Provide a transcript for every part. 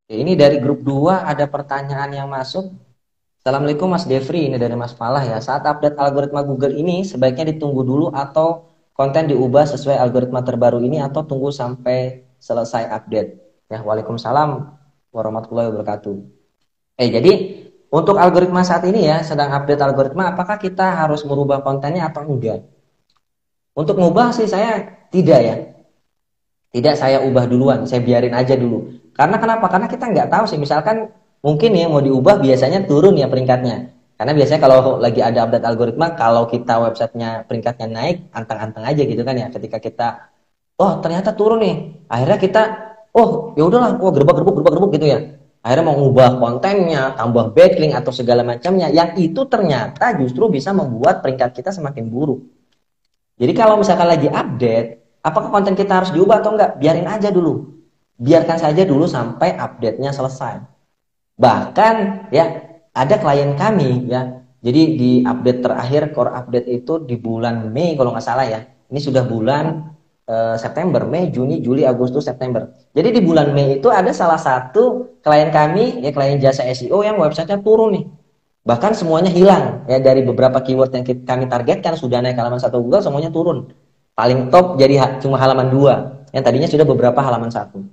Ini dari grup 2 ada pertanyaan yang masuk. Assalamualaikum Mas Devri, ini dari Mas Falah ya. Saat update algoritma Google ini sebaiknya ditunggu dulu atau konten diubah sesuai algoritma terbaru ini atau tunggu sampai selesai update. Ya, Waalaikumsalam warahmatullahi wabarakatuh. Jadi untuk algoritma saat ini ya sedang update algoritma, apakah kita harus merubah kontennya atau enggak? Untuk mengubah sih saya tidak ya. Tidak saya ubah duluan, saya biarin aja dulu. Karena kenapa? Karena kita nggak tahu sih, misalkan mungkin ya mau diubah biasanya turun ya peringkatnya. Karena biasanya kalau lagi ada update algoritma, kalau kita websitenya peringkatnya naik, anteng-anteng aja gitu kan ya. Ketika kita, oh ternyata turun nih, akhirnya kita, oh ya udahlah, oh gerbek gitu ya. Akhirnya mau ngubah kontennya, tambah backlink atau segala macamnya, yang itu ternyata justru bisa membuat peringkat kita semakin buruk. Jadi kalau misalkan lagi update, apakah konten kita harus diubah atau enggak? Biarin aja dulu. Biarkan saja dulu sampai update-nya selesai. Bahkan ya ada klien kami ya. Jadi di update terakhir core update itu di bulan Mei kalau nggak salah ya. Ini sudah bulan September, Mei, Juni, Juli, Agustus, September. Jadi di bulan Mei itu ada salah satu klien kami ya, klien jasa SEO yang websitenya turun nih. Bahkan semuanya hilang ya, dari beberapa keyword yang kami targetkan sudah naik halaman satu Google semuanya turun. Paling top jadi cuma halaman 2 yang tadinya sudah beberapa halaman satu.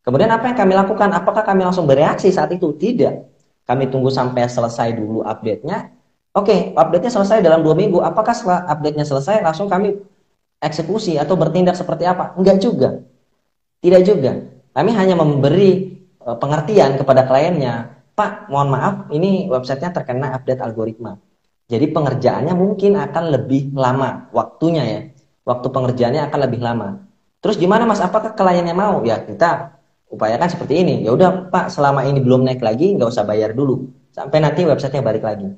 Kemudian apa yang kami lakukan? Apakah kami langsung bereaksi saat itu? Tidak. Kami tunggu sampai selesai dulu update-nya. Oke, update-nya selesai dalam 2 minggu. Apakah setelah update-nya selesai langsung kami eksekusi atau bertindak seperti apa? Enggak juga. Tidak juga. Kami hanya memberi pengertian kepada kliennya, Pak, mohon maaf, ini websitenya terkena update algoritma. Jadi pengerjaannya mungkin akan lebih lama waktunya ya. Waktu pengerjaannya akan lebih lama. Terus gimana Mas? Apakah kliennya mau? Ya kita upayakan seperti ini. Ya udah Pak, selama ini belum naik lagi, nggak usah bayar dulu. Sampai nanti websitenya balik lagi.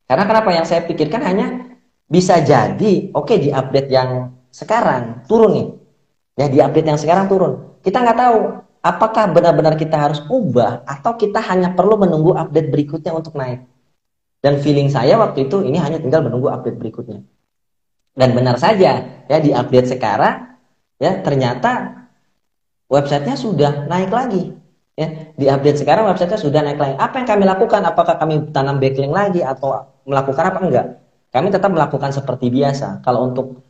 Karena kenapa? Yang saya pikirkan hanya bisa jadi, oke, di update yang sekarang turun nih. Ya di update yang sekarang turun. Kita nggak tahu apakah benar-benar kita harus ubah atau kita hanya perlu menunggu update berikutnya untuk naik. Dan feeling saya waktu itu ini hanya tinggal menunggu update berikutnya. Dan benar saja ya di update sekarang ya ternyata websitenya sudah naik lagi. Ya, di update sekarang websitenya sudah naik lagi. Apa yang kami lakukan? Apakah kami tanam backlink lagi atau melakukan apa? Enggak. Kami tetap melakukan seperti biasa. Kalau untuk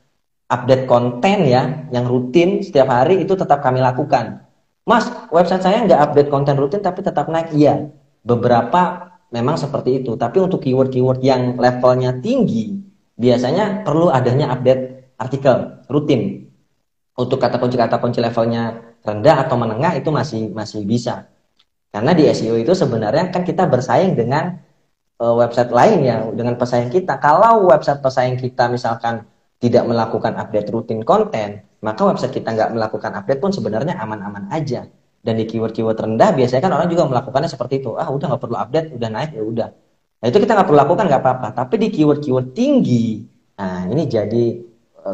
update konten ya, yang rutin setiap hari itu tetap kami lakukan. Mas, website saya nggak update konten rutin tapi tetap naik. Iya, beberapa memang seperti itu. Tapi untuk keyword-keyword yang levelnya tinggi, biasanya perlu adanya update artikel rutin. Untuk kata kunci levelnya rendah atau menengah itu masih bisa. Karena di SEO itu sebenarnya kan kita bersaing dengan website lain ya, dengan pesaing kita. Kalau website pesaing kita misalkan tidak melakukan update rutin konten, maka website kita nggak melakukan update pun sebenarnya aman-aman aja. Dan di keyword-keyword rendah biasanya kan orang juga melakukannya seperti itu. Ah udah nggak perlu update, udah naik ya udah. Nah itu kita nggak perlu lakukan nggak apa-apa. Tapi di keyword-keyword tinggi, nah ini jadi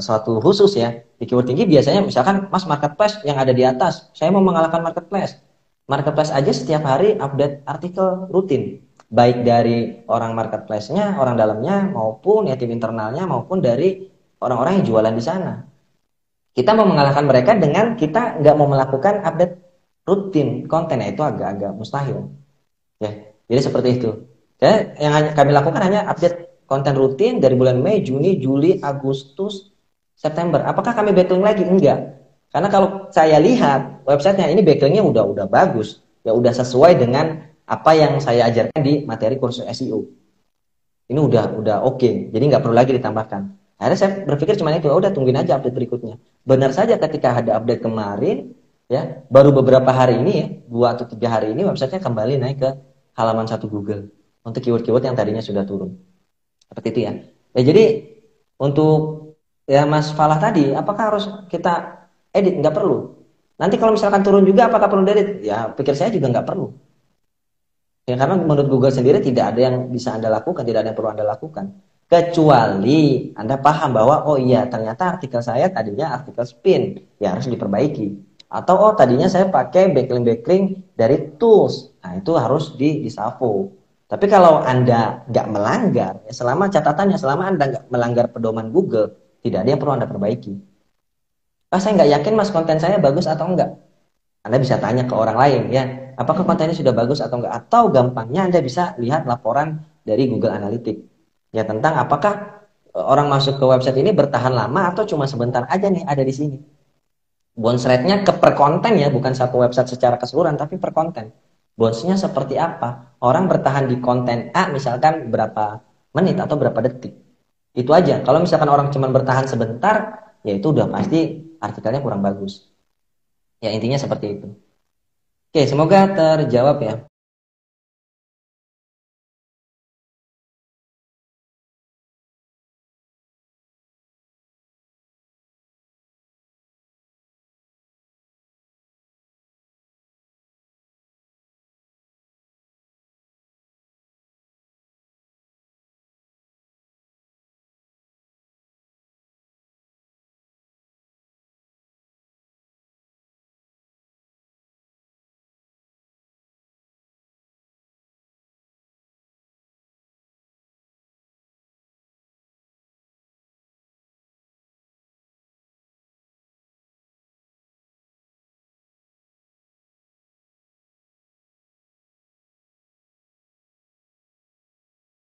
suatu khusus ya. Di keyword tinggi biasanya misalkan Mas marketplace yang ada di atas, saya mau mengalahkan marketplace. Marketplace aja setiap hari update artikel rutin, baik dari orang marketplace-nya, orang dalamnya, maupun ya tim internalnya, maupun dari orang-orang yang jualan di sana. Kita mau mengalahkan mereka dengan kita nggak mau melakukan update rutin konten, itu agak-agak mustahil. Ya, jadi seperti itu. Jadi yang kami lakukan hanya update konten rutin dari bulan Mei, Juni, Juli, Agustus, September. Apakah kami backlink lagi? Enggak. Karena kalau saya lihat websitenya ini backlinknya udah bagus, ya udah sesuai dengan apa yang saya ajarkan di materi kursus SEO. Ini udah oke, jadi nggak perlu lagi ditambahkan. Akhirnya saya berpikir cuma itu, udah tungguin aja update berikutnya. Benar saja ketika ada update kemarin, ya baru beberapa hari ini ya, 2 atau 3 hari ini websitenya kembali naik ke halaman satu Google untuk keyword-keyword yang tadinya sudah turun. Seperti itu ya. Ya jadi untuk ya Mas Falah tadi, apakah harus kita edit? Nggak perlu. Nanti kalau misalkan turun juga, apakah perlu edit? Ya pikir saya juga nggak perlu. Ya karena menurut Google sendiri tidak ada yang bisa Anda lakukan, tidak ada yang perlu Anda lakukan. Kecuali Anda paham bahwa oh iya ternyata artikel saya tadinya artikel spin, ya harus diperbaiki. Atau oh tadinya saya pakai backlink dari tools, nah itu harus di shuffle. Tapi kalau Anda nggak melanggar, ya selama catatannya selama Anda nggak melanggar pedoman Google, tidak ada yang perlu Anda perbaiki. Ah saya nggak yakin mas konten saya bagus atau enggak. Anda bisa tanya ke orang lain ya. apakah kontennya sudah bagus atau enggak. Atau gampangnya Anda bisa lihat laporan dari Google Analytics. Ya tentang apakah orang masuk ke website ini bertahan lama atau cuma sebentar aja nih ada di sini. Bounce rate-nya ke per konten ya, bukan satu website secara keseluruhan, tapi per konten. Bounce-nya seperti apa? Orang bertahan di konten A misalkan berapa menit atau berapa detik. Itu aja. Kalau misalkan orang cuma bertahan sebentar, ya itu udah pasti artikelnya kurang bagus. Ya intinya seperti itu. Oke, semoga terjawab ya.